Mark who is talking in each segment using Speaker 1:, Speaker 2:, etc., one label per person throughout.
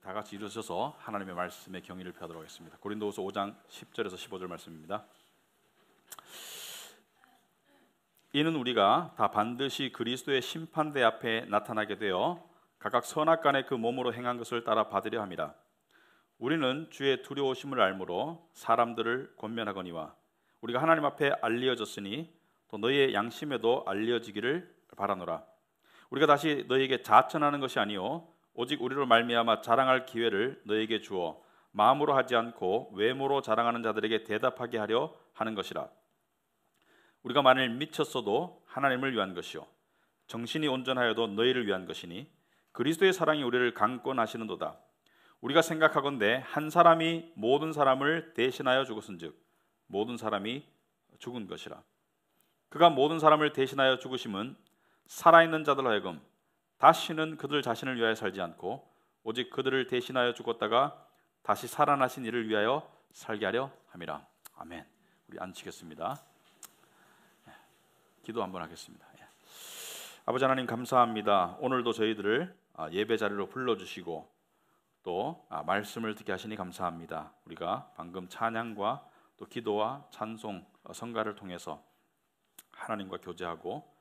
Speaker 1: 다 같이 일어서서 하나님의 말씀에 경의를 표하도록 하겠습니다. 고린도후서 5장 10절에서 15절 말씀입니다. 이는 우리가 다 반드시 그리스도의 심판대 앞에 나타나게 되어 각각 선악간에 그 몸으로 행한 것을 따라 받으려 함이라. 우리는 주의 두려우심을 알므로 사람들을 권면하거니와 우리가 하나님 앞에 알려졌으니 또 너희의 양심에도 알려지기를 바라노라. 우리가 다시 너희에게 자천하는 것이 아니요 오직 우리로 말미암아 자랑할 기회를 너희에게 주어 마음으로 하지 않고 외모로 자랑하는 자들에게 대답하게 하려 하는 것이라. 우리가 만일 미쳤어도 하나님을 위한 것이요 정신이 온전하여도 너희를 위한 것이니 그리스도의 사랑이 우리를 강권하시는도다. 우리가 생각하건대 한 사람이 모든 사람을 대신하여 죽었은즉 모든 사람이 죽은 것이라. 그가 모든 사람을 대신하여 죽으심은 살아있는 자들로 하여금 다시는 그들 자신을 위하여 살지 않고 오직 그들을 대신하여 죽었다가 다시 살아나신 이를 위하여 살게 하려 함이라. 아멘. 우리 앉히겠습니다. 기도 한번 하겠습니다. 아버지 하나님 감사합니다. 오늘도 저희들을 예배 자리로 불러주시고 또 말씀을 듣게 하시니 감사합니다. 우리가 방금 찬양과 또 기도와 찬송, 성가를 통해서 하나님과 교제하고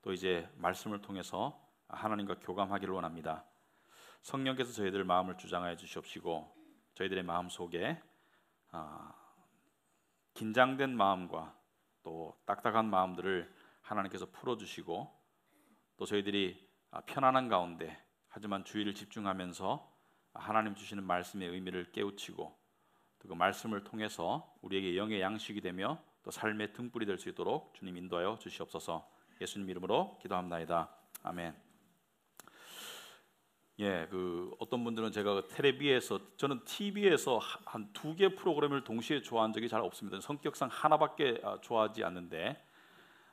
Speaker 1: 또 이제 말씀을 통해서 하나님과 교감하기를 원합니다. 성령께서 저희들 마음을 주장하여 주시옵시고 저희들의 마음 속에 긴장된 마음과 또 딱딱한 마음들을 하나님께서 풀어주시고 또 저희들이 편안한 가운데 하지만 주의를 집중하면서 하나님 주시는 말씀의 의미를 깨우치고 또 그 말씀을 통해서 우리에게 영의 양식이 되며 또 삶의 등불이 될 수 있도록 주님 인도하여 주시옵소서. 예수님 이름으로 기도합나이다. 아멘. 어떤 분들은 제가 텔레비에서 저는 TV에서 한 2개 프로그램을 동시에 좋아한 적이 잘 없습니다. 성격상 하나밖에 좋아하지 않는데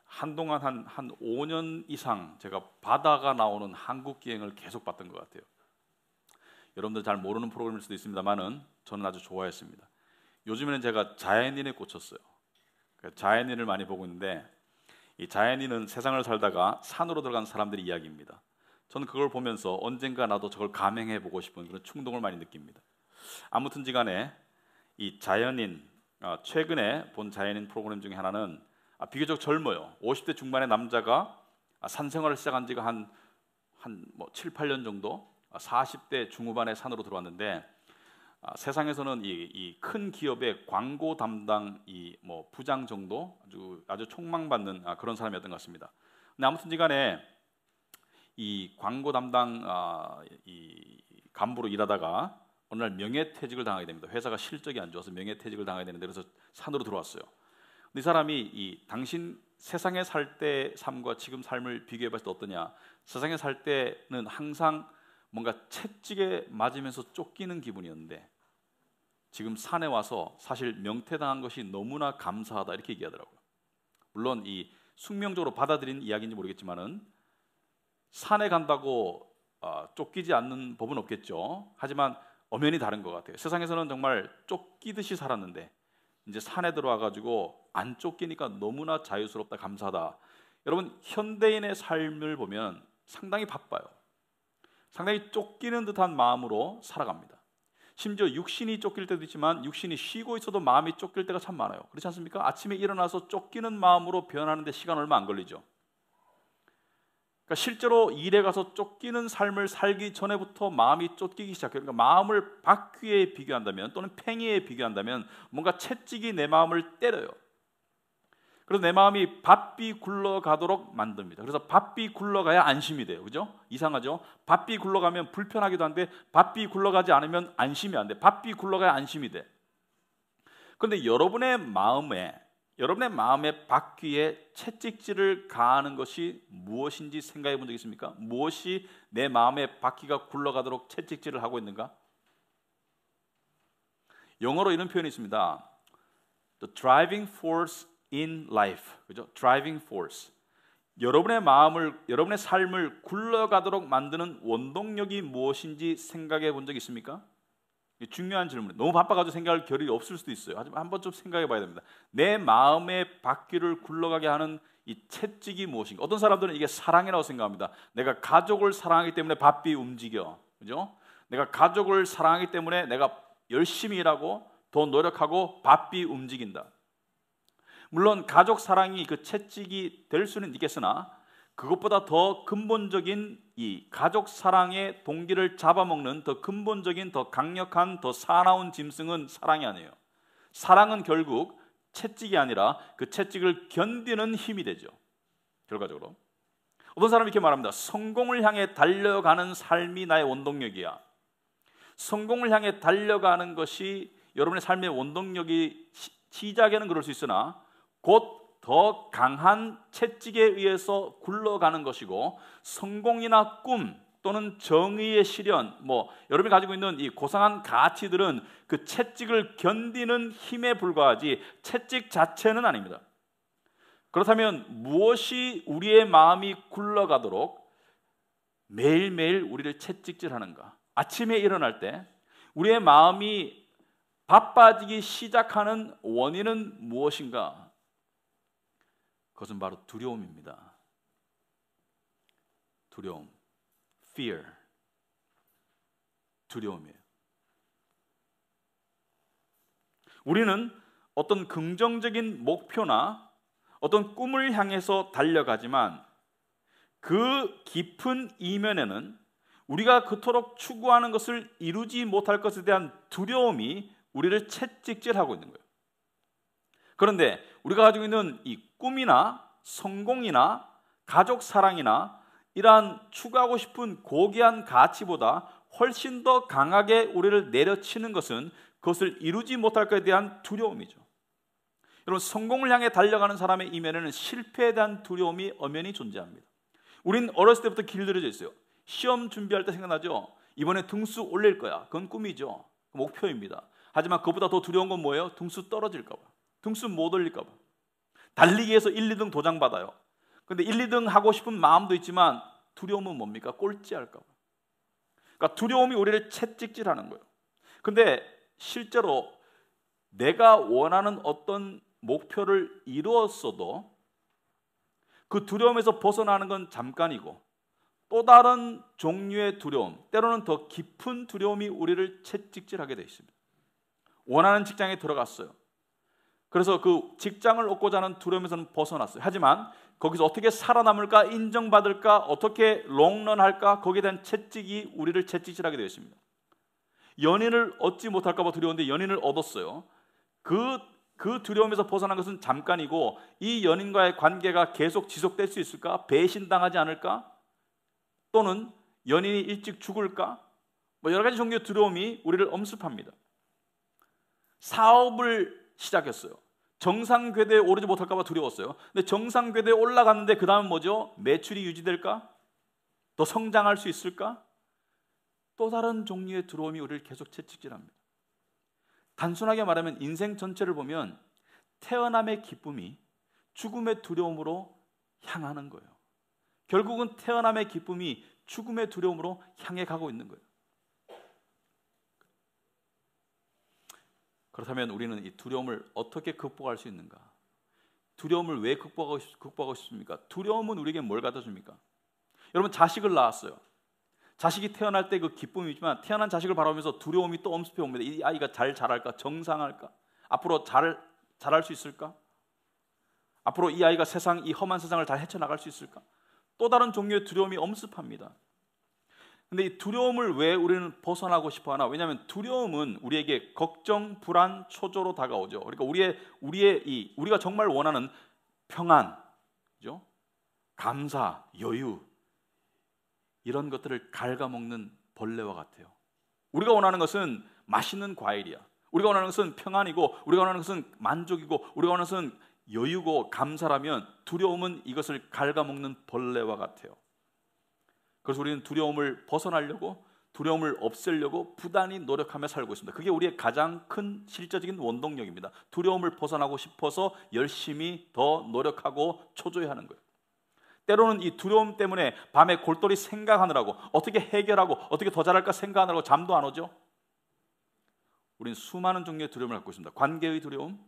Speaker 1: 한동안 한 5년 이상 제가 바다가 나오는 한국 기행을 계속 봤던 것 같아요. 여러분들 잘 모르는 프로그램일 수도 있습니다만은 저는 아주 좋아했습니다. 요즘에는 제가 자연인에 꽂혔어요. 자연인을 많이 보고 있는데 이 자연인은 세상을 살다가 산으로 들어간 사람들의 이야기입니다. 저는 그걸 보면서 언젠가 나도 저걸 감행해 보고 싶은 그런 충동을 많이 느낍니다. 아무튼지간에 이 자연인 최근에 본 자연인 프로그램 중에 하나는 비교적 젊어요. 50대 중반의 남자가 산생활을 시작한 지가 한 7, 8년 정도 40대 중후반에 산으로 들어왔는데 세상에서는 이 큰 기업의 광고 담당 부장 정도 아주 촉망받는 그런 사람이었던 것 같습니다. 근데 아무튼지간에 이 광고 담당 이 간부로 일하다가 어느 날 명예퇴직을 당하게 됩니다. 회사가 실적이 안 좋아서 명예퇴직을 당하게 되는데 그래서 산으로 들어왔어요. 근데 이 사람이 당신 세상에 살 때 삶과 지금 삶을 비교해봤을 때 어떠냐? 세상에 살 때는 항상 뭔가 채찍에 맞으면서 쫓기는 기분이었는데 지금 산에 와서 사실 명퇴당한 것이 너무나 감사하다 이렇게 얘기하더라고요. 물론 이 숙명적으로 받아들인 이야기인지 모르겠지만은 산에 간다고 쫓기지 않는 법은 없겠죠. 하지만 엄연히 다른 것 같아요. 세상에서는 정말 쫓기듯이 살았는데 이제 산에 들어와 가지고 안 쫓기니까 너무나 자유스럽다, 감사하다. 여러분 현대인의 삶을 보면 상당히 바빠요. 상당히 쫓기는 듯한 마음으로 살아갑니다. 심지어 육신이 쫓길 때도 있지만 육신이 쉬고 있어도 마음이 쫓길 때가 참 많아요. 그렇지 않습니까? 아침에 일어나서 쫓기는 마음으로 변하는데 시간 얼마 안 걸리죠. 그러니까 실제로 일에 가서 쫓기는 삶을 살기 전에부터 마음이 쫓기기 시작해요. 그러니까 마음을 바퀴에 비교한다면 또는 팽이에 비교한다면 뭔가 채찍이 내 마음을 때려요. 그래서 내 마음이 바삐 굴러가도록 만듭니다. 그래서 바삐 굴러가야 안심이 돼요. 그죠? 이상하죠? 바삐 굴러가면 불편하기도 한데 바삐 굴러가지 않으면 안심이 안 돼. 바삐 굴러가야 안심이 돼. 그런데 여러분의 마음의 바퀴에 채찍질을 가하는 것이 무엇인지 생각해 본 적 있습니까? 무엇이 내 마음의 바퀴가 굴러가도록 채찍질을 하고 있는가? 영어로 이런 표현이 있습니다. The driving force in life. 그죠? driving force. 여러분의 삶을 굴러가도록 만드는 원동력이 무엇인지 생각해 본 적 있습니까? 중요한 질문이에요. 너무 바빠가지고 생각할 겨를이 없을 수도 있어요. 하지만 한번 좀 생각해 봐야 됩니다. 내 마음의 바퀴를 굴러가게 하는 이 채찍이 무엇인가? 어떤 사람들은 이게 사랑이라고 생각합니다. 내가 가족을 사랑하기 때문에 바삐 움직여. 그죠? 내가 가족을 사랑하기 때문에 내가 열심히 일하고 더 노력하고 바삐 움직인다. 물론 가족 사랑이 그 채찍이 될 수는 있겠으나 그것보다 더 근본적인 이 가족 사랑의 동기를 잡아먹는 더 근본적인, 더 강력한, 더 사나운 짐승은 사랑이 아니에요. 사랑은 결국 채찍이 아니라 그 채찍을 견디는 힘이 되죠. 결과적으로 어떤 사람이 이렇게 말합니다. 성공을 향해 달려가는 삶이 나의 원동력이야. 성공을 향해 달려가는 것이 여러분의 삶의 원동력이 시작에는 그럴 수 있으나 곧 더 강한 채찍에 의해서 굴러가는 것이고, 성공이나 꿈 또는 정의의 실현, 여러분이 가지고 있는 이 고상한 가치들은 그 채찍을 견디는 힘에 불과하지 채찍 자체는 아닙니다. 그렇다면 무엇이 우리의 마음이 굴러가도록 매일매일 우리를 채찍질하는가? 아침에 일어날 때 우리의 마음이 바빠지기 시작하는 원인은 무엇인가? 그것은 바로 두려움입니다. 두려움, fear, 두려움이에요. 우리는 어떤 긍정적인 목표나 어떤 꿈을 향해서 달려가지만 그 깊은 이면에는 우리가 그토록 추구하는 것을 이루지 못할 것에 대한 두려움이 우리를 채찍질하고 있는 거예요. 그런데 우리가 가지고 있는 이 꿈이나 성공이나 가족 사랑이나 이러한 추구하고 싶은 고귀한 가치보다 훨씬 더 강하게 우리를 내려치는 것은 그것을 이루지 못할 것에 대한 두려움이죠. 여러분, 성공을 향해 달려가는 사람의 이면에는 실패에 대한 두려움이 엄연히 존재합니다. 우린 어렸을 때부터 길들여져 있어요. 시험 준비할 때 생각나죠? 이번에 등수 올릴 거야. 그건 꿈이죠. 목표입니다. 하지만 그것보다 더 두려운 건 뭐예요? 등수 떨어질까 봐. 등수 못 올릴까 봐. 달리기에서 1, 2등 도장받아요. 근데 1, 2등 하고 싶은 마음도 있지만 두려움은 뭡니까? 꼴찌할까 봐. 그러니까 두려움이 우리를 채찍질하는 거예요. 근데 실제로 내가 원하는 어떤 목표를 이루었어도 그 두려움에서 벗어나는 건 잠깐이고, 또 다른 종류의 두려움, 때로는 더 깊은 두려움이 우리를 채찍질하게 되어 있습니다. 원하는 직장에 들어갔어요. 그래서 그 직장을 얻고자 하는 두려움에서는 벗어났어요. 하지만 거기서 어떻게 살아남을까, 인정받을까, 어떻게 롱런할까, 거기에 대한 채찍이 우리를 채찍질하게 되어 있습니다. 연인을 얻지 못할까 봐 두려운데 연인을 얻었어요. 그 두려움에서 벗어난 것은 잠깐이고, 이 연인과의 관계가 계속 지속될 수 있을까? 배신당하지 않을까? 또는 연인이 일찍 죽을까? 여러 가지 종류의 두려움이 우리를 엄습합니다. 사업을 시작했어요. 정상 궤도에 오르지 못할까 봐 두려웠어요. 근데 정상 궤도에 올라갔는데 그 다음은 뭐죠? 매출이 유지될까? 더 성장할 수 있을까? 또 다른 종류의 두려움이 우리를 계속 채찍질합니다. 단순하게 말하면 인생 전체를 보면 태어남의 기쁨이 죽음의 두려움으로 향하는 거예요. 결국은 태어남의 기쁨이 죽음의 두려움으로 향해 가고 있는 거예요. 그렇다면 우리는 이 두려움을 어떻게 극복할 수 있는가? 두려움을 왜 극복하고 싶습니까? 두려움은 우리에게 뭘 갖다 줍니까? 여러분, 자식을 낳았어요. 자식이 태어날 때 그 기쁨이지만 태어난 자식을 바라보면서 두려움이 또 엄습해 옵니다. 이 아이가 잘 자랄까? 정상할까? 앞으로 잘할 수 있을까? 앞으로 이 아이가 이 험한 세상을 잘 헤쳐나갈 수 있을까? 또 다른 종류의 두려움이 엄습합니다. 근데 이 두려움을 왜 우리는 벗어나고 싶어 하나? 왜냐하면 두려움은 우리에게 걱정, 불안, 초조로 다가오죠. 그러니까 우리가 정말 원하는 평안, 그죠? 감사, 여유, 이런 것들을 갉아먹는 벌레와 같아요. 우리가 원하는 것은 맛있는 과일이야. 우리가 원하는 것은 평안이고, 우리가 원하는 것은 만족이고, 우리가 원하는 것은 여유고 감사라면 두려움은 이것을 갉아먹는 벌레와 같아요. 그래서 우리는 두려움을 벗어나려고, 두려움을 없애려고 부단히 노력하며 살고 있습니다. 그게 우리의 가장 큰 실제적인 원동력입니다. 두려움을 벗어나고 싶어서 열심히 더 노력하고 초조해 하는 거예요. 때로는 이 두려움 때문에 밤에 골똘히 생각하느라고, 어떻게 해결하고 어떻게 더 잘할까 생각하느라고 잠도 안 오죠. 우리는 수많은 종류의 두려움을 갖고 있습니다. 관계의 두려움,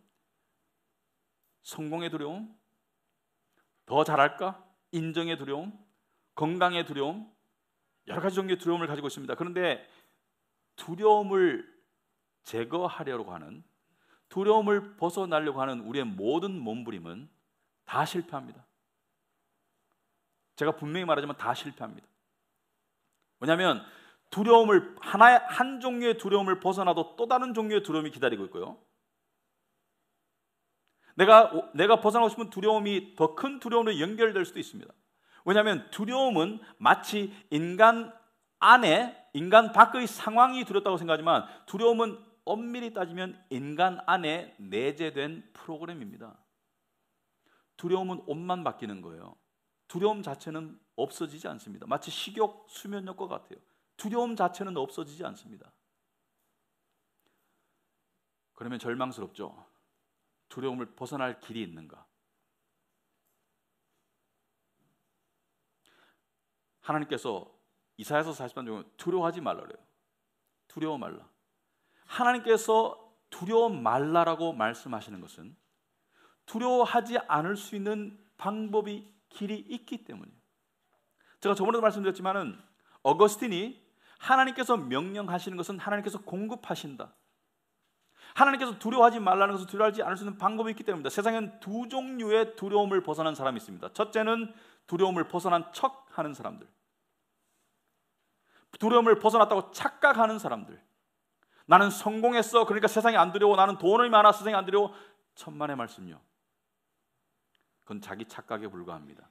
Speaker 1: 성공의 두려움, 더 잘할까, 인정의 두려움, 건강의 두려움, 여러 가지 종류의 두려움을 가지고 있습니다. 그런데 두려움을 제거하려고 하는, 두려움을 벗어나려고 하는 우리의 모든 몸부림은 다 실패합니다. 제가 분명히 말하지만 다 실패합니다. 왜냐하면 두려움을 한 종류의 두려움을 벗어나도 또 다른 종류의 두려움이 기다리고 있고요. 내가 벗어나고 싶은 두려움이 더 큰 두려움으로 연결될 수도 있습니다. 왜냐하면 두려움은 마치 인간 밖의 상황이 두렵다고 생각하지만 두려움은 엄밀히 따지면 인간 안에 내재된 프로그램입니다. 두려움은 옷만 바뀌는 거예요. 두려움 자체는 없어지지 않습니다. 마치 식욕, 수면욕과 같아요. 두려움 자체는 없어지지 않습니다. 그러면 절망스럽죠. 두려움을 벗어날 길이 있는가? 하나님께서 이사야서 40장 중에 두려워하지 말라 그래요. 두려워 말라. 하나님께서 두려워 말라라고 말씀하시는 것은 두려워하지 않을 수 있는 방법이 길이 있기 때문이에요. 제가 저번에도 말씀드렸지만은 어거스틴이 하나님께서 명령하시는 것은 하나님께서 공급하신다. 하나님께서 두려워하지 말라는 것은 두려워하지 않을 수 있는 방법이 있기 때문입니다. 세상엔 두 종류의 두려움을 벗어난 사람이 있습니다. 첫째는 두려움을 벗어난 척하는 사람들, 두려움을 벗어났다고 착각하는 사람들. 나는 성공했어, 그러니까 세상이 안 두려워. 나는 돈이 많아, 세상이 안 두려워. 천만의 말씀요, 그건 자기 착각에 불과합니다.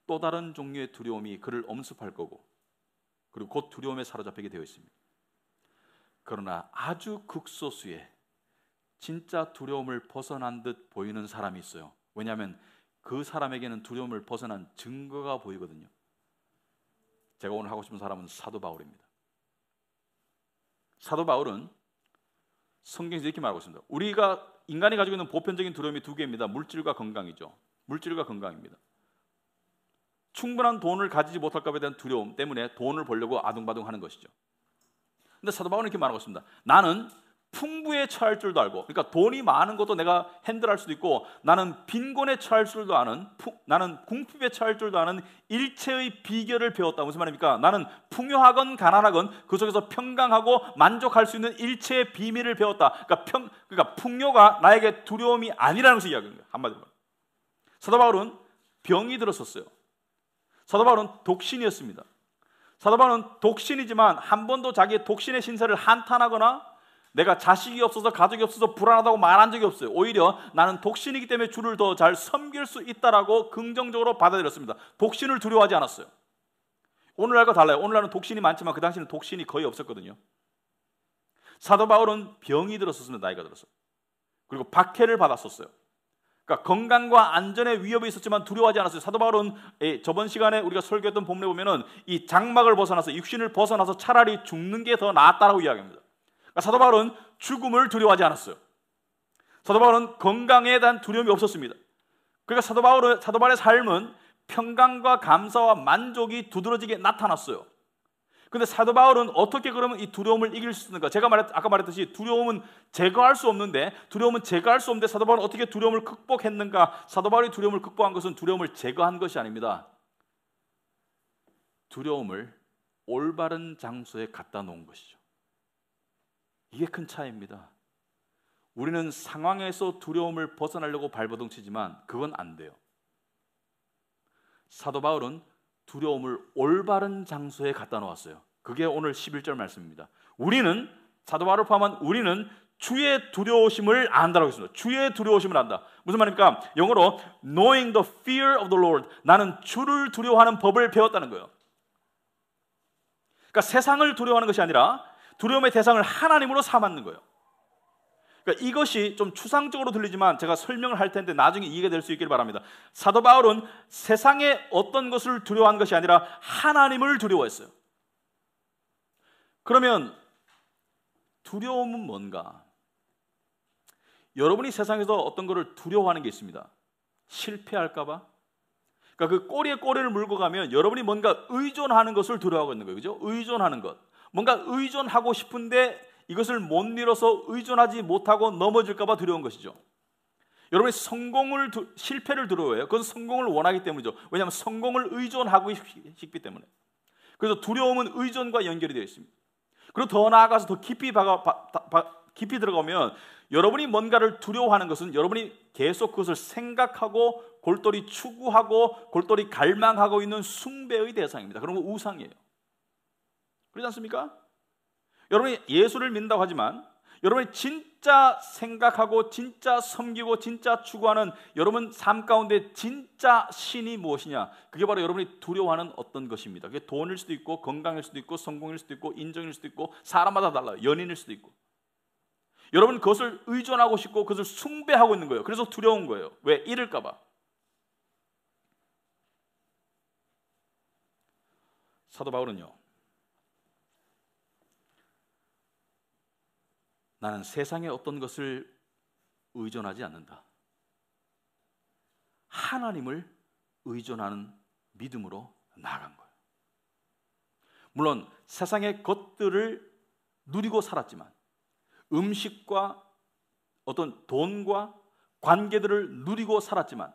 Speaker 1: 또 다른 종류의 두려움이 그를 엄습할 거고, 그리고 곧 두려움에 사로잡히게 되어 있습니다. 그러나 아주 극소수의 진짜 두려움을 벗어난 듯 보이는 사람이 있어요. 왜냐하면 그 사람에게는 두려움을 벗어난 증거가 보이거든요. 제가 오늘 하고 싶은 사람은 사도 바울입니다. 사도 바울은 성경에서 이렇게 말하고 있습니다. 우리가 인간이 가지고 있는 보편적인 두려움이 두 개입니다. 물질과 건강이죠. 물질과 건강입니다. 충분한 돈을 가지지 못할까 봐 대한 두려움 때문에 돈을 벌려고 아둥바둥하는 것이죠. 근데 사도 바울은 이렇게 말하고 있습니다. 나는 풍부에 처할 줄도 알고, 그러니까 돈이 많은 것도 내가 핸들할 수도 있고, 나는 빈곤에 처할 줄도 아는, 나는 궁핍에 처할 줄도 아는 일체의 비결을 배웠다. 무슨 말입니까? 나는 풍요하건 가난하건 그 속에서 평강하고 만족할 수 있는 일체의 비밀을 배웠다. 그러니까 풍요가 나에게 두려움이 아니라는 것을 이야기합니다. 한마디로. 사도 바울은 병이 들었었어요. 사도 바울은 독신이었습니다. 사도 바울은 독신이지만 한 번도 자기의 독신의 신세를 한탄하거나 내가 자식이 없어서 가족이 없어서 불안하다고 말한 적이 없어요. 오히려 나는 독신이기 때문에 주를 더 잘 섬길 수 있다라고 긍정적으로 받아들였습니다. 독신을 두려워하지 않았어요. 오늘날과 달라요. 오늘날은 독신이 많지만 그 당시에는 독신이 거의 없었거든요. 사도 바울은 병이 들었었습니다. 나이가 들어서. 그리고 박해를 받았었어요. 그러니까 건강과 안전에 위협이 있었지만 두려워하지 않았어요. 사도 바울은 저번 시간에 우리가 설교했던 본문에 보면은 이 장막을 벗어나서, 육신을 벗어나서 차라리 죽는 게 더 낫다라고 이야기합니다. 그러니까 사도 바울은 죽음을 두려워하지 않았어요. 사도 바울은 건강에 대한 두려움이 없었습니다. 그러니까 사도 바울의 삶은 평강과 감사와 만족이 두드러지게 나타났어요. 그런데 사도 바울은 어떻게 그러면 이 두려움을 이길 수 있는가? 아까 말했듯이 두려움은 제거할 수 없는데 사도 바울은 어떻게 두려움을 극복했는가? 사도 바울이 두려움을 극복한 것은 두려움을 제거한 것이 아닙니다. 두려움을 올바른 장소에 갖다 놓은 것이죠. 이게 큰 차이입니다. 우리는 상황에서 두려움을 벗어나려고 발버둥치지만 그건 안 돼요. 사도 바울은 두려움을 올바른 장소에 갖다 놓았어요. 그게 오늘 11절 말씀입니다. 우리는, 사도 바울을 포함한 우리는 주의 두려우심을 안다라고 했습니다. 주의 두려우심을 안다. 무슨 말입니까? 영어로 knowing the fear of the Lord. 나는 주를 두려워하는 법을 배웠다는 거예요. 그러니까 세상을 두려워하는 것이 아니라 두려움의 대상을 하나님으로 삼았는 거예요. 그러니까 이것이 좀 추상적으로 들리지만 제가 설명을 할 텐데 나중에 이해가 될 수 있기를 바랍니다. 사도 바울은 세상의 어떤 것을 두려워한 것이 아니라 하나님을 두려워했어요. 그러면 두려움은 뭔가? 여러분이 세상에서 어떤 것을 두려워하는 게 있습니다. 실패할까 봐? 그러니까 그 꼬리에 꼬리를 물고 가면 여러분이 뭔가 의존하는 것을 두려워하고 있는 거예요. 그죠? 의존하는 것. 뭔가 의존하고 싶은데 이것을 못 밀어서 의존하지 못하고 넘어질까 봐 두려운 것이죠. 여러분이 실패를 두려워해요. 그것은 성공을 원하기 때문이죠. 왜냐하면 성공을 의존하고 싶기 때문에. 그래서 두려움은 의존과 연결이 되어 있습니다. 그리고 더 나아가서 더 깊이 들어가면 여러분이 뭔가를 두려워하는 것은 여러분이 계속 그것을 생각하고 골똘히 추구하고 골똘히 갈망하고 있는 숭배의 대상입니다. 그런 거 우상이에요. 그렇지 않습니까? 여러분이 예수를 믿는다고 하지만 여러분이 진짜 생각하고 진짜 섬기고 진짜 추구하는 여러분 삶 가운데 진짜 신이 무엇이냐? 그게 바로 여러분이 두려워하는 어떤 것입니다. 그게 돈일 수도 있고 건강일 수도 있고 성공일 수도 있고 인정일 수도 있고 사람마다 달라요. 연인일 수도 있고. 여러분 그것을 의존하고 싶고 그것을 숭배하고 있는 거예요. 그래서 두려운 거예요. 왜? 잃을까 봐. 사도 바울은요, 나는 세상의 어떤 것을 의존하지 않는다. 하나님을 의존하는 믿음으로 나아간 거예요. 물론 세상의 것들을 누리고 살았지만 음식과 어떤 돈과 관계들을 누리고 살았지만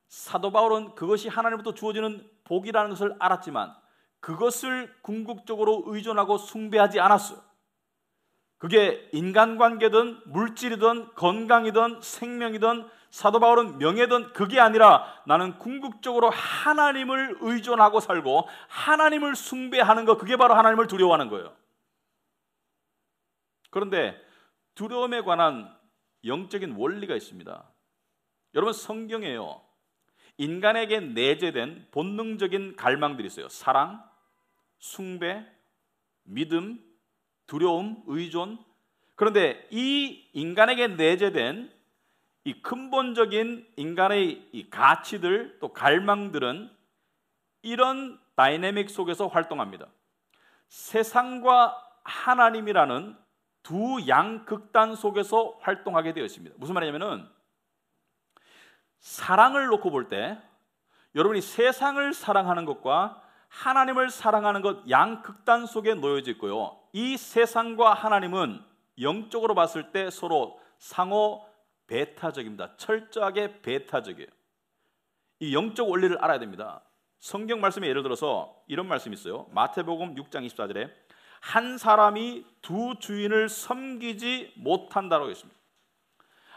Speaker 1: 사도 바울은 그것이 하나님부터 주어지는 복이라는 것을 알았지만 그것을 궁극적으로 의존하고 숭배하지 않았어요. 그게 인간관계든 물질이든 건강이든 생명이든 사도 바울은 명예든 그게 아니라 나는 궁극적으로 하나님을 의존하고 살고 하나님을 숭배하는 것, 그게 바로 하나님을 두려워하는 거예요. 그런데 두려움에 관한 영적인 원리가 있습니다. 여러분 성경에요, 인간에게 내재된 본능적인 갈망들이 있어요. 사랑, 숭배, 믿음, 두려움, 의존. 그런데 이 인간에게 내재된 이 근본적인 인간의 이 가치들 또 갈망들은 이런 다이내믹 속에서 활동합니다. 세상과 하나님이라는 두 양극단 속에서 활동하게 되어 있습니다. 무슨 말이냐면은 사랑을 놓고 볼 때 여러분이 세상을 사랑하는 것과 하나님을 사랑하는 것 양극단 속에 놓여져 있고요. 이 세상과 하나님은 영적으로 봤을 때 서로 상호 배타적입니다. 철저하게 배타적이에요. 이 영적 원리를 알아야 됩니다. 성경 말씀에 예를 들어서 이런 말씀이 있어요. 마태복음 6장 24절에 한 사람이 두 주인을 섬기지 못한다라고 했습니다.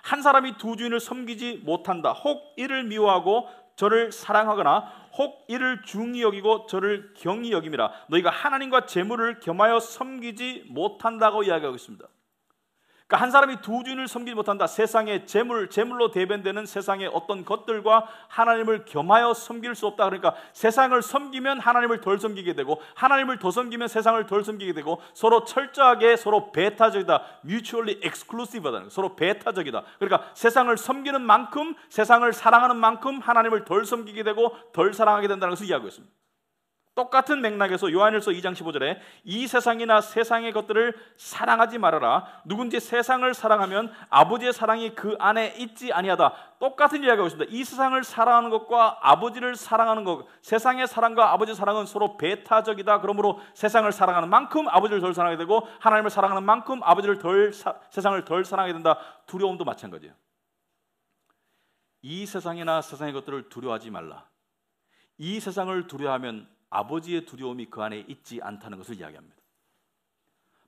Speaker 1: 한 사람이 두 주인을 섬기지 못한다. 혹 이를 미워하고 저를 사랑하거나 혹 이를 중히 여기고 저를 경히 여김이라. 너희가 하나님과 재물을 겸하여 섬기지 못한다고 이야기하고 있습니다. 그러니까 한 사람이 두 주인을 섬기지 못한다. 세상의 재물로 대변되는 세상의 어떤 것들과 하나님을 겸하여 섬길 수 없다. 그러니까 세상을 섬기면 하나님을 덜 섬기게 되고 하나님을 더 섬기면 세상을 덜 섬기게 되고 서로 철저하게 서로 배타적이다. mutually exclusive하다. 서로 배타적이다. 그러니까 세상을 섬기는 만큼 세상을 사랑하는 만큼 하나님을 덜 섬기게 되고 덜 사랑하게 된다는 것을 이야기하고 있습니다. 똑같은 맥락에서 요한일서 2장 15절에 이 세상이나 세상의 것들을 사랑하지 말아라. 누군지 세상을 사랑하면 아버지의 사랑이 그 안에 있지 아니하다. 똑같은 이야기하고 있습니다. 이 세상을 사랑하는 것과 아버지를 사랑하는 것, 세상의 사랑과 아버지의 사랑은 서로 배타적이다. 그러므로 세상을 사랑하는 만큼 아버지를 덜 사랑하게 되고 하나님을 사랑하는 만큼 세상을 덜 사랑하게 된다. 두려움도 마찬가지예요. 이 세상이나 세상의 것들을 두려워하지 말라. 이 세상을 두려워하면 아버지의 두려움이 그 안에 있지 않다는 것을 이야기합니다.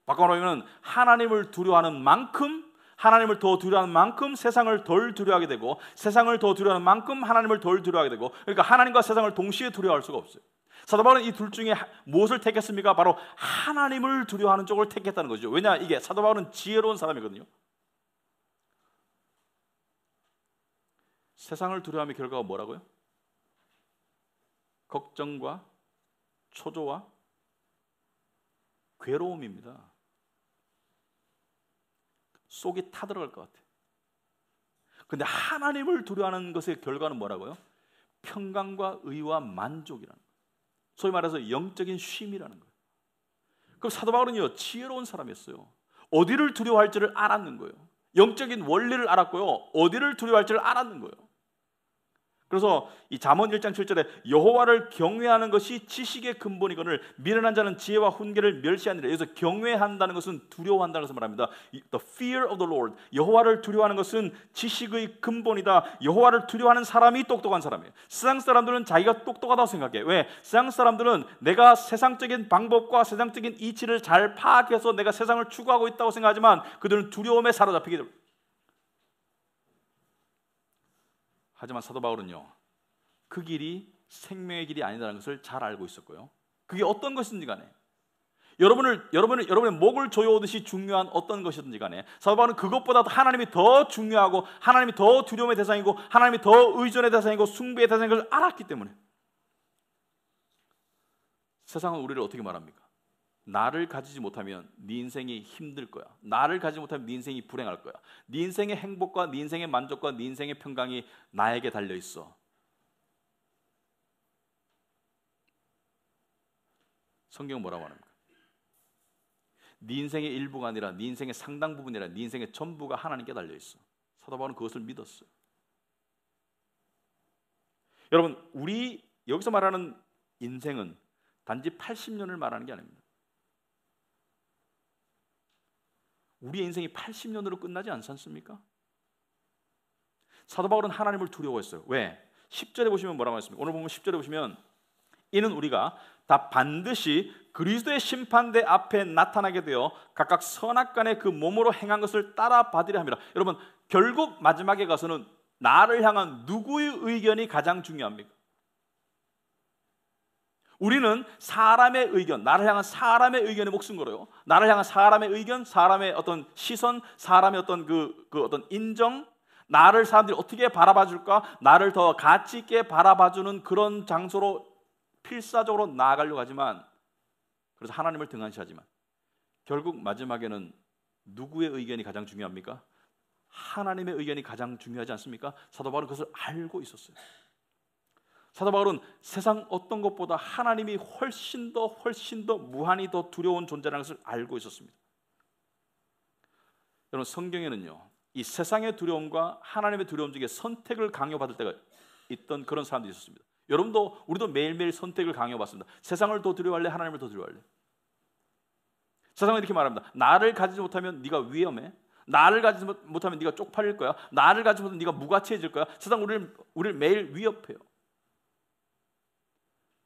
Speaker 1: 바꿔 말하면 하나님을 두려워하는 만큼, 하나님을 더 두려워하는 만큼 세상을 덜 두려워하게 되고 세상을 더 두려워하는 만큼 하나님을 덜 두려워하게 되고, 그러니까 하나님과 세상을 동시에 두려워할 수가 없어요. 사도 바울은 이 둘 중에 무엇을 택했습니까? 바로 하나님을 두려워하는 쪽을 택했다는 거죠. 왜냐, 이게 사도 바울은 지혜로운 사람이거든요. 세상을 두려워함의 결과가 뭐라고요? 걱정과 초조와 괴로움입니다. 속이 타들어갈 것 같아요. 그런데 하나님을 두려워하는 것의 결과는 뭐라고요? 평강과 의와 만족이라는 거예요. 소위 말해서 영적인 쉼이라는 거예요. 그럼 사도 바울은요, 지혜로운 사람이었어요. 어디를 두려워할지를 알았는 거예요. 영적인 원리를 알았고요, 어디를 두려워할지를 알았는 거예요. 그래서 이 잠언 1장 7절에 여호와를 경외하는 것이 지식의 근본이거늘 미련한 자는 지혜와 훈계를 멸시하니라. 여기서 경외한다는 것은 두려워한다는 것을 말합니다. The fear of the Lord. 여호와를 두려워하는 것은 지식의 근본이다. 여호와를 두려워하는 사람이 똑똑한 사람이에요. 세상 사람들은 자기가 똑똑하다고 생각해. 왜? 세상 사람들은 내가 세상적인 방법과 세상적인 이치를 잘 파악해서 내가 세상을 추구하고 있다고 생각하지만 그들은 두려움에 사로잡히게 됩니다. 하지만 사도 바울은요, 그 길이 생명의 길이 아니라는 것을 잘 알고 있었고요. 그게 어떤 것인지 간에 여러분의 목을 조여오듯이 중요한 어떤 것이든지 간에 사도 바울은 그것보다도 하나님이 더 중요하고 하나님이 더 두려움의 대상이고 하나님이 더 의존의 대상이고 숭배의 대상인 것을 알았기 때문에 세상은 우리를 어떻게 말합니까? 나를 가지지 못하면 네 인생이 힘들 거야. 나를 가지지 못하면 네 인생이 불행할 거야. 네 인생의 행복과 네 인생의 만족과 네 인생의 평강이 나에게 달려 있어. 성경은 뭐라고 합니까? 네 인생의 일부가 아니라 네 인생의 상당 부분이라 네 인생의 전부가 하나님께 달려 있어. 사도 바울은 그것을 믿었어요. 여러분, 우리 여기서 말하는 인생은 단지 80년을 말하는 게 아닙니다. 우리의 인생이 80년으로 끝나지 않지 않습니까? 사도 바울은 하나님을 두려워했어요. 왜? 10절에 보시면 뭐라고 했습니까? 오늘 보면 10절에 보시면 이는 우리가 다 반드시 그리스도의 심판대 앞에 나타나게 되어 각각 선악간에 그 몸으로 행한 것을 따라 받으려 합니다. 여러분, 결국 마지막에 가서는 나를 향한 누구의 의견이 가장 중요합니까? 우리는 사람의 의견, 나를 향한 사람의 의견에 목숨 걸어요. 나를 향한 사람의 의견, 사람의 어떤 시선, 사람의 어떤 그 어떤 인정, 나를 사람들이 어떻게 바라봐 줄까? 나를 더 가치 있게 바라봐 주는 그런 장소로 필사적으로 나아가려고 하지만, 그래서 하나님을 등한시하지만 결국 마지막에는 누구의 의견이 가장 중요합니까? 하나님의 의견이 가장 중요하지 않습니까? 사도 바울은 그것을 알고 있었어요. 사도 바울은 세상 어떤 것보다 하나님이 훨씬 더 무한히 더 두려운 존재라는 것을 알고 있었습니다. 여러분, 성경에는요, 이 세상의 두려움과 하나님의 두려움 중에 선택을 강요받을 때가 있던 그런 사람들이 있었습니다. 여러분도 우리도 매일매일 선택을 강요받습니다. 세상을 더 두려워할래? 하나님을 더 두려워할래? 세상은 이렇게 말합니다. 나를 가지지 못하면 네가 위험해. 나를 가지지 못하면 네가 쪽팔릴 거야. 나를 가지지 못하면 네가 무가치해질 거야. 세상 우리를 매일 위협해요.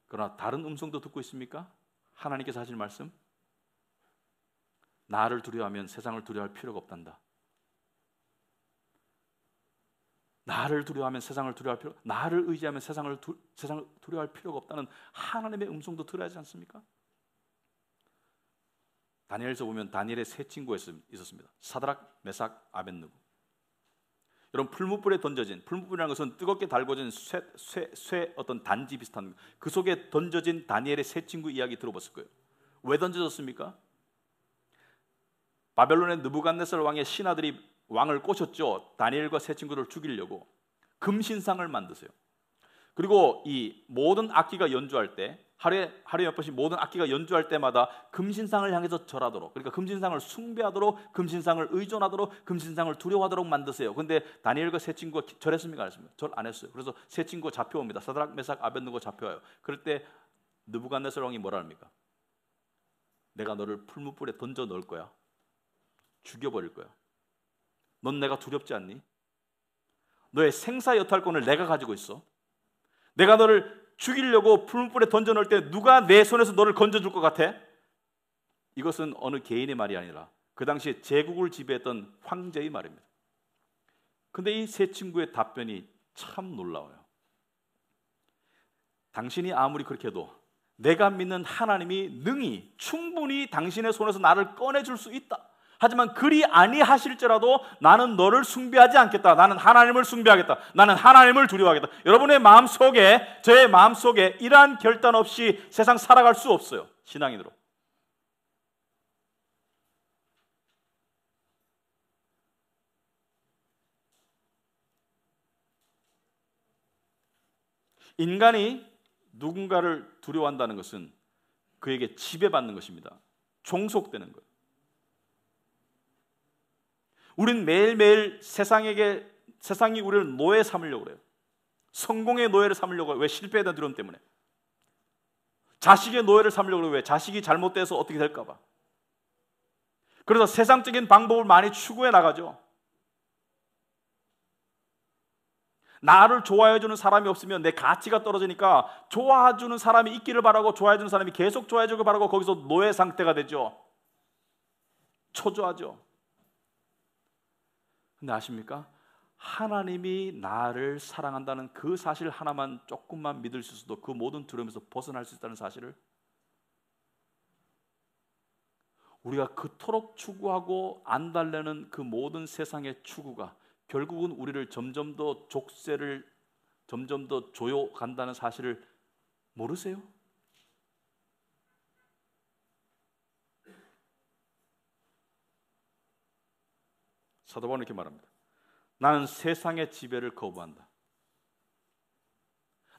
Speaker 1: 그러나 다른 음성도 듣고 있습니까? 하나님께서 하실 말씀, 나를 두려워하면 세상을 두려워할 필요가 없단다. 나를 두려워하면 세상을 두려워할 필요, 나를 의지하면 세상을 두려워할 필요가 없다는 하나님의 음성도 들어야 하지 않습니까? 다니엘서 보면 다니엘의 세 친구가 있었습니다. 사드락, 메삭, 아벳느고. 여러분, 풀무불에 던져진, 풀무불이라는 것은 뜨겁게 달궈진 쇠 어떤 단지 비슷한 그 속에 던져진 다니엘의 세 친구 이야기 들어봤을 거예요. 왜 던져졌습니까? 바벨론의 느부갓네살 왕의 신하들이 왕을 꼬셨죠. 다니엘과 세 친구를 죽이려고. 금신상을 만드세요. 그리고 이 모든 악기가 연주할 때 하루에 몇 번씩 모든 악기가 연주할 때마다 금신상을 향해서 절하도록, 그러니까 금신상을 숭배하도록, 금신상을 의존하도록, 금신상을 두려워하도록 만드세요. 그런데 다니엘과 세 친구가 절했습니까? 안 했습니까? 절 안 했어요. 그래서 세 친구가 잡혀옵니다. 사드락, 메삭, 아벳느고 잡혀와요. 그럴 때 느부갓네살 왕이 뭐라 합니까? 내가 너를 풀무불에 던져 넣을 거야. 죽여버릴 거야. 넌 내가 두렵지 않니? 너의 생사 여탈권을 내가 가지고 있어. 내가 너를 죽이려고 풀무불에 던져 넣을 때 누가 내 손에서 너를 건져줄 것 같아? 이것은 어느 개인의 말이 아니라 그 당시에 제국을 지배했던 황제의 말입니다. 근데 이 세 친구의 답변이 참 놀라워요. 당신이 아무리 그렇게 해도 내가 믿는 하나님이 능히 충분히 당신의 손에서 나를 꺼내줄 수 있다. 하지만 그리 아니하실지라도 나는 너를 숭배하지 않겠다. 나는 하나님을 숭배하겠다. 나는 하나님을 두려워하겠다. 여러분의 마음속에, 저의 마음속에 이러한 결단 없이 세상 살아갈 수 없어요. 신앙인으로. 인간이 누군가를 두려워한다는 것은 그에게 지배받는 것입니다. 종속되는 거예요. 우린 매일매일 세상이 우리를 노예 삼으려고 그래요. 성공의 노예를 삼으려고 해요. 왜? 실패에 대한 두려움 때문에. 자식의 노예를 삼으려고 해요. 왜? 자식이 잘못돼서 어떻게 될까 봐. 그래서 세상적인 방법을 많이 추구해 나가죠. 나를 좋아해주는 사람이 없으면 내 가치가 떨어지니까 좋아해주는 사람이 있기를 바라고, 좋아해주는 사람이 계속 좋아해주길 바라고, 거기서 노예 상태가 되죠. 초조하죠. 근데 아십니까? 하나님이 나를 사랑한다는 그 사실 하나만 조금만 믿을 수 있어도 그 모든 두려움에서 벗어날 수 있다는 사실을 우리가 그토록 추구하고 안달내는 그 모든 세상의 추구가 결국은 우리를 점점 더 족쇄를 점점 더 조여간다는 사실을 모르세요? 사도 바울은 이렇게 말합니다. 나는 세상의 지배를 거부한다.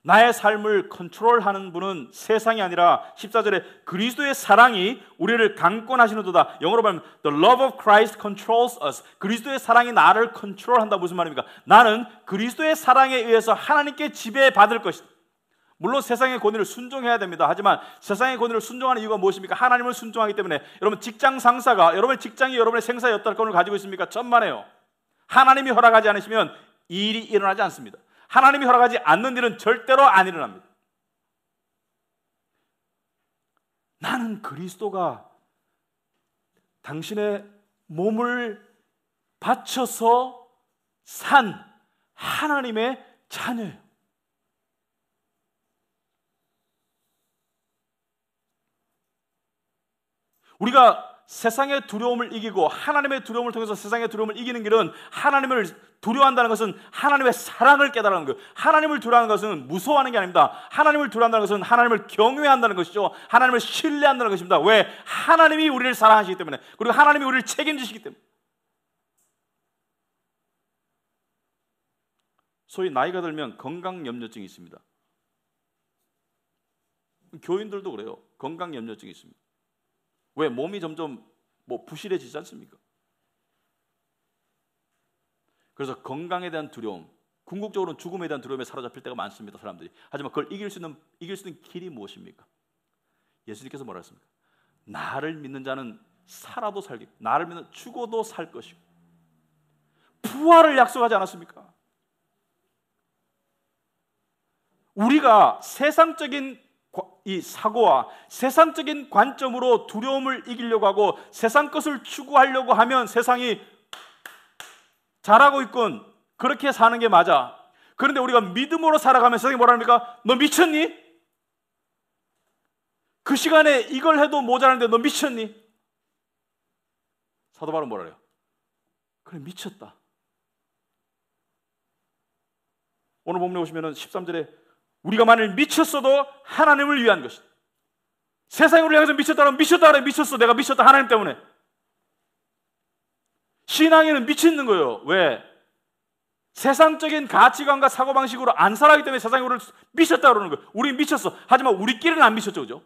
Speaker 1: 나의 삶을 컨트롤하는 분은 세상이 아니라 14절에 그리스도의 사랑이 우리를 강권하시는도다. 영어로 말하면 The love of Christ controls us. 그리스도의 사랑이 나를 컨트롤한다. 무슨 말입니까? 나는 그리스도의 사랑에 의해서 하나님께 지배받을 것이다. 물론 세상의 권위를 순종해야 됩니다. 하지만 세상의 권위를 순종하는 이유가 무엇입니까? 하나님을 순종하기 때문에. 여러분 직장 상사가 여러분의 직장이 여러분의 생사의 여탈권을 가지고 있습니까? 천만에요. 하나님이 허락하지 않으시면 일이 일어나지 않습니다. 하나님이 허락하지 않는 일은 절대로 안 일어납니다. 나는 그리스도가 당신의 몸을 바쳐서 산 하나님의 자녀예요. 우리가 세상의 두려움을 이기고 하나님의 두려움을 통해서 세상의 두려움을 이기는 길은, 하나님을 두려워한다는 것은 하나님의 사랑을 깨달는 거예요. 하나님을 두려워하는 것은 무서워하는 게 아닙니다. 하나님을 두려워한다는 것은 하나님을 경외한다는 것이죠. 하나님을 신뢰한다는 것입니다. 왜? 하나님이 우리를 사랑하시기 때문에, 그리고 하나님이 우리를 책임지시기 때문에. 소위 나이가 들면 건강염려증이 있습니다. 교인들도 그래요. 건강염려증이 있습니다. 왜? 몸이 점점 부실해지지 않습니까? 그래서 건강에 대한 두려움, 궁극적으로는 죽음에 대한 두려움에 사로잡힐 때가 많습니다, 사람들이. 하지만 그걸 이길 수 있는 길이 무엇입니까? 예수님께서 뭐라 했습니까? 나를 믿는 자는 살아도 살겠고, 나를 믿는 죽어도 살 것이고, 부활을 약속하지 않았습니까? 우리가 세상적인 이 사고와 세상적인 관점으로 두려움을 이기려고 하고 세상 것을 추구하려고 하면 세상이 잘하고 있군, 그렇게 사는 게 맞아. 그런데 우리가 믿음으로 살아가면 세상이 뭐라 합니까? 너 미쳤니? 그 시간에 이걸 해도 모자란데 너 미쳤니? 사도 바울은 뭐라 해요? 그래, 미쳤다. 오늘 본문에 오시면 13절에 우리가 만일 미쳤어도 하나님을 위한 것이다. 세상이 우리를 향해서 미쳤다면 미쳤다 그래. 미쳤어, 내가 미쳤다, 하나님 때문에. 신앙에는 미치는 거예요. 왜? 세상적인 가치관과 사고방식으로 안 살아가기 때문에 세상이 우리를 미쳤다 그러는 거예요. 우린 미쳤어. 하지만 우리끼리는 안 미쳤죠. 그죠?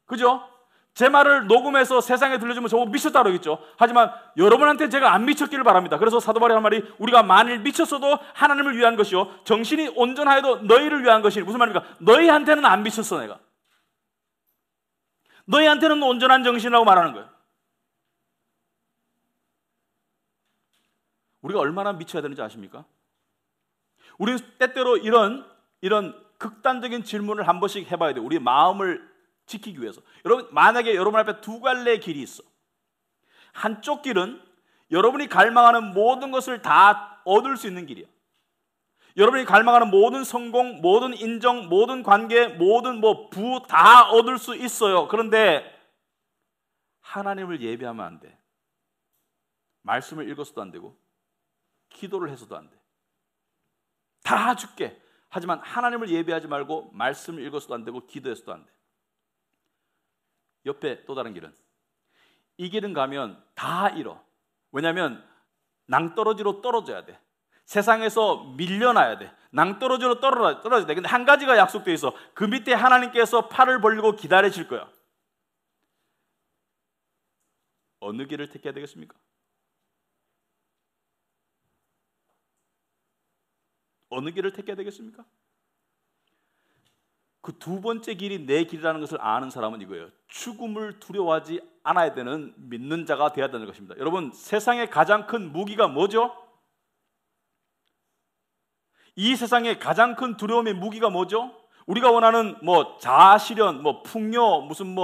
Speaker 1: 그죠? 제 말을 녹음해서 세상에 들려주면 저거 미쳤다 그러겠죠. 하지만 여러분한테 제가 안 미쳤기를 바랍니다. 그래서 사도 바울이 한 말이 우리가 만일 미쳤어도 하나님을 위한 것이요 정신이 온전하여도 너희를 위한 것이니. 무슨 말입니까? 너희한테는 안 미쳤어 내가. 너희한테는 온전한 정신이라고 말하는 거예요. 우리가 얼마나 미쳐야 되는지 아십니까? 우리는 때때로 이런 극단적인 질문을 한 번씩 해봐야 돼요. 우리 마음을 지키기 위해서. 여러분, 만약에 여러분 앞에 두 갈래의 길이 있어. 한쪽 길은 여러분이 갈망하는 모든 것을 다 얻을 수 있는 길이야. 여러분이 갈망하는 모든 성공, 모든 인정, 모든 관계, 모든 부 다 얻을 수 있어요. 그런데 하나님을 예배하면 안 돼. 말씀을 읽어서도 안 되고 기도를 해서도 안 돼. 다 줄게. 하지만 하나님을 예배하지 말고 말씀을 읽어서도 안 되고 기도해서도 안 돼. 옆에 또 다른 길은, 이 길은 가면 다 잃어. 왜냐하면 낭떠러지로 떨어져야 돼. 세상에서 밀려나야 돼. 낭떠러지로 떨어져야 돼. 근데 한 가지가 약속되어 있어. 그 밑에 하나님께서 팔을 벌리고 기다리실 거야. 어느 길을 택해야 되겠습니까? 어느 길을 택해야 되겠습니까? 그 두 번째 길이 내 길이라는 것을 아는 사람은 이거예요. 죽음을 두려워하지 않아야 되는 믿는 자가 되어야 되는 것입니다. 여러분, 세상의 가장 큰 무기가 뭐죠? 이 세상의 가장 큰 두려움의 무기가 뭐죠? 우리가 원하는 자아실현, 풍요, 무슨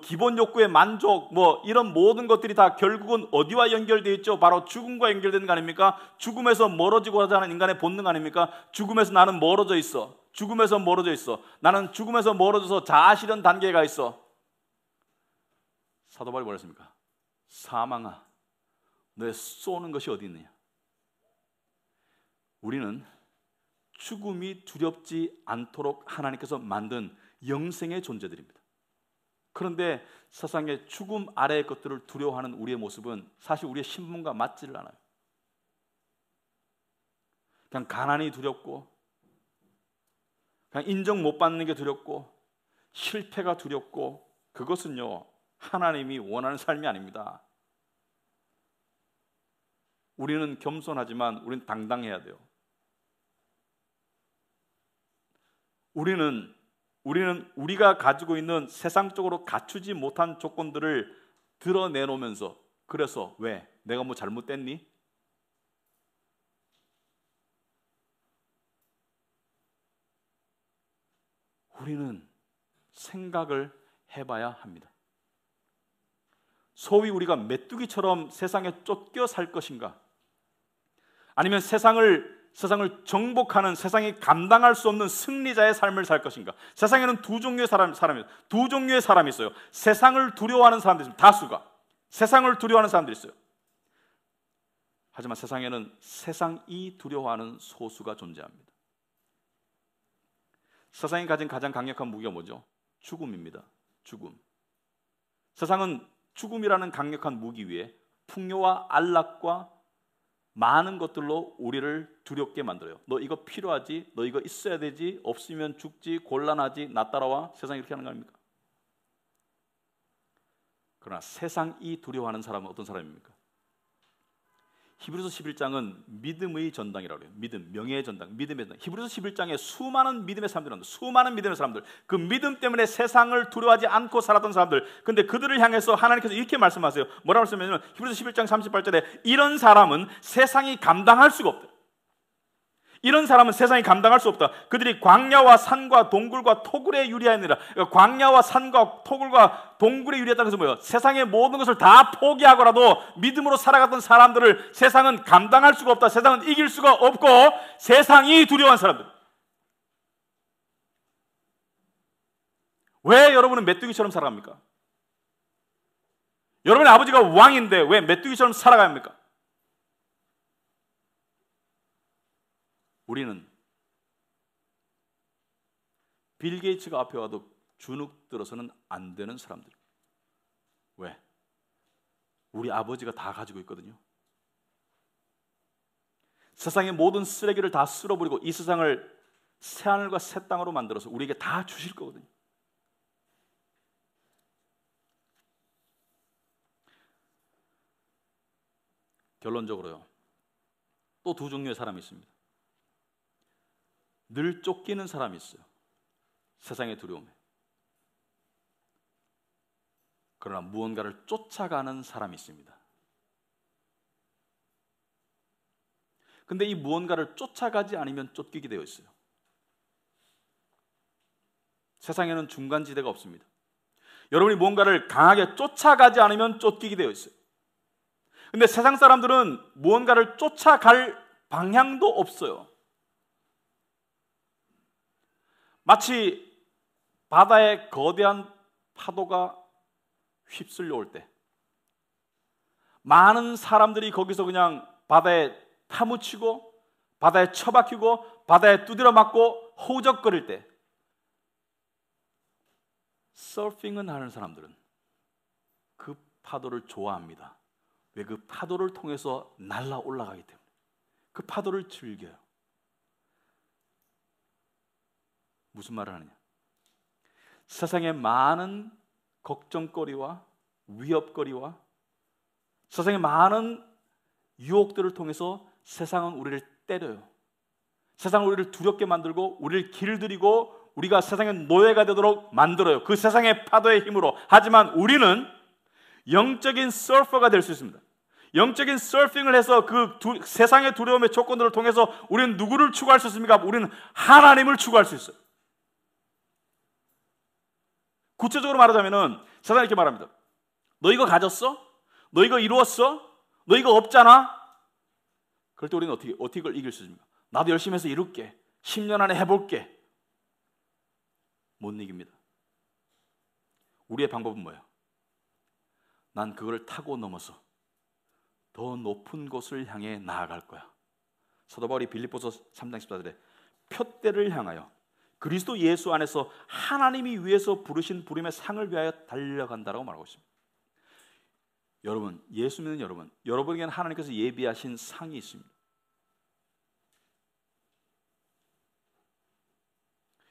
Speaker 1: 기본 욕구의 만족, 이런 모든 것들이 다 결국은 어디와 연결되어 있죠? 바로 죽음과 연결되는 거 아닙니까? 죽음에서 멀어지고자 하는 인간의 본능 아닙니까? 죽음에서 나는 멀어져 있어. 죽음에서 멀어져 있어. 나는 죽음에서 멀어져서 자아실현 단계에 가 있어. 사도 바울이 뭐랬습니까? 사망아, 내 쏘는 것이 어디 있느냐? 우리는 죽음이 두렵지 않도록 하나님께서 만든 영생의 존재들입니다. 그런데 세상의 죽음 아래의 것들을 두려워하는 우리의 모습은 사실 우리의 신분과 맞지를 않아요. 그냥 가난이 두렵고, 그냥 인정 못 받는 게 두렵고, 실패가 두렵고, 그것은요 하나님이 원하는 삶이 아닙니다. 우리는 겸손하지만 우리는 당당해야 돼요. 우리는 우리가 가지고 있는 세상적으로 갖추지 못한 조건들을 드러내놓으면서, 그래서 왜? 내가 뭐 잘못됐니? 우리는 생각을 해봐야 합니다. 소위 우리가 메뚜기처럼 세상에 쫓겨 살 것인가? 아니면 세상을 정복하는, 세상이 감당할 수 없는 승리자의 삶을 살 것인가? 세상에는 두 종류의 사람이 있어요. 세상을 두려워하는 사람들이 있습니다. 다수가 세상을 두려워하는 사람들이 있어요. 하지만 세상에는 세상이 두려워하는 소수가 존재합니다. 세상이 가진 가장 강력한 무기가 뭐죠? 죽음입니다. 죽음. 세상은 죽음이라는 강력한 무기 위에 풍요와 안락과 많은 것들로 우리를 두렵게 만들어요. 너 이거 필요하지? 너 이거 있어야 되지? 없으면 죽지? 곤란하지? 나 따라와? 세상이 이렇게 하는 거 아닙니까? 그러나 세상이 두려워하는 사람은 어떤 사람입니까? 히브리서 11장은 믿음의 전당이라고 해요. 믿음, 명예의 전당, 믿음의 전당. 히브리서 11장에 수많은 믿음의 사람들이 나옵니다. 수많은 믿음의 사람들. 그 믿음 때문에 세상을 두려워하지 않고 살았던 사람들. 근데 그들을 향해서 하나님께서 이렇게 말씀하세요. 뭐라고 말씀하냐면 히브리서 11장 38절에 이런 사람은 세상이 감당할 수가 없다. 이런 사람은 세상이 감당할 수 없다. 그들이 광야와 산과 동굴과 토굴에 유리하느라. 그러니까 광야와 산과 토굴과 동굴에 유리했다는 것은 뭐예요? 세상의 모든 것을 다 포기하고라도 믿음으로 살아갔던 사람들을 세상은 감당할 수가 없다. 세상은 이길 수가 없고 세상이 두려워한 사람들. 왜 여러분은 메뚜기처럼 살아갑니까? 여러분의 아버지가 왕인데 왜 메뚜기처럼 살아가야 합니까? 우리는 빌 게이츠가 앞에 와도 주눅 들어서는 안 되는 사람들. 왜? 우리 아버지가 다 가지고 있거든요. 세상의 모든 쓰레기를 다 쓸어버리고 이 세상을 새하늘과 새 땅으로 만들어서 우리에게 다 주실 거거든요. 결론적으로요, 또 두 종류의 사람이 있습니다. 늘 쫓기는 사람이 있어요. 세상의 두려움에. 그러나 무언가를 쫓아가는 사람이 있습니다. 근데 이 무언가를 쫓아가지 않으면 쫓기게 되어 있어요. 세상에는 중간지대가 없습니다. 여러분이 무언가를 강하게 쫓아가지 않으면 쫓기게 되어 있어요. 근데 세상 사람들은 무언가를 쫓아갈 방향도 없어요. 마치 바다에 거대한 파도가 휩쓸려 올 때 많은 사람들이 거기서 그냥 바다에 파묻히고 바다에 처박히고 바다에 두드려 맞고 허우적거릴 때 서핑은 하는 사람들은 그 파도를 좋아합니다. 왜? 그 파도를 통해서 날아 올라가기 때문에. 그 파도를 즐겨요. 무슨 말을 하느냐? 세상의 많은 걱정거리와 위협거리와 세상의 많은 유혹들을 통해서 세상은 우리를 때려요. 세상은 우리를 두렵게 만들고 우리를 길들이고 우리가 세상의 노예가 되도록 만들어요. 그 세상의 파도의 힘으로. 하지만 우리는 영적인 서퍼가 될 수 있습니다. 영적인 서핑을 해서 그 세상의 두려움의 조건들을 통해서 우리는 누구를 추구할 수 있습니까? 우리는 하나님을 추구할 수 있어요. 구체적으로 말하자면은 세상이 이렇게 말합니다. 너 이거 가졌어? 너 이거 이루었어? 너 이거 없잖아? 그럴 때 우리는 어떻게 그걸 이길 수 있습니까? 나도 열심히 해서 이룰게. 10년 안에 해볼게. 못 이깁니다. 우리의 방법은 뭐예요? 난 그걸 타고 넘어서 더 높은 곳을 향해 나아갈 거야. 사도 바울이 빌립보서 3장 14절에 표대를 향하여 그리스도 예수 안에서 하나님이 위에서 부르신 부름의 상을 위하여 달려간다라고 말하고 있습니다. 여러분, 예수 믿는 여러분에게는 하나님께서 예비하신 상이 있습니다.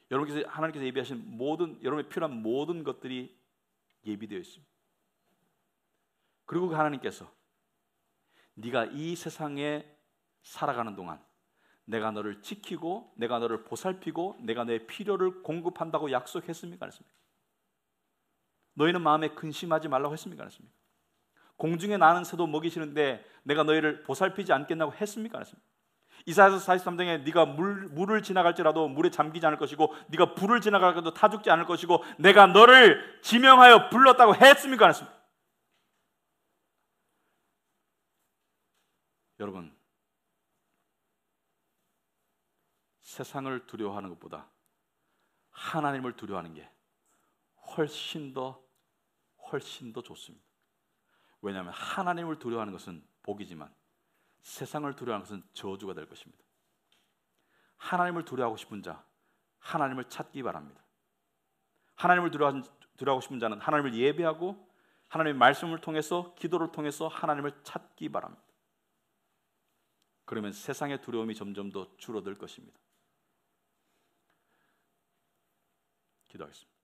Speaker 1: 하나님께서 예비하신 여러분의 필요한 모든 것들이 예비되어 있습니다. 그리고 그 하나님께서 네가 이 세상에 살아가는 동안 내가 너를 지키고 내가 너를 보살피고 내가 너의 필요를 공급한다고 약속했습니까? 안 했습니까? 너희는 마음에 근심하지 말라고 했습니까? 안 했습니까? 공중에 나는 새도 먹이 싫은데 내가 너희를 보살피지 않겠냐고 했습니까? 안 했습니까? 이사야서 43장에 네가 물을 지나갈지라도 물에 잠기지 않을 것이고 네가 불을 지나갈지라도 타 죽지 않을 것이고 내가 너를 지명하여 불렀다고 했습니까? 안 했습니까? 여러분, 세상을 두려워하는 것보다 하나님을 두려워하는 게 훨씬 더 좋습니다. 왜냐하면 하나님을 두려워하는 것은 복이지만 세상을 두려워하는 것은 저주가 될 것입니다. 하나님을 두려워하고 싶은 자, 하나님을 찾기 바랍니다. 하나님을 두려워하고 싶은 자는 하나님을 예배하고 하나님의 말씀을 통해서 기도를 통해서 하나님을 찾기 바랍니다. 그러면 세상의 두려움이 점점 더 줄어들 것입니다. 기도하겠습니다.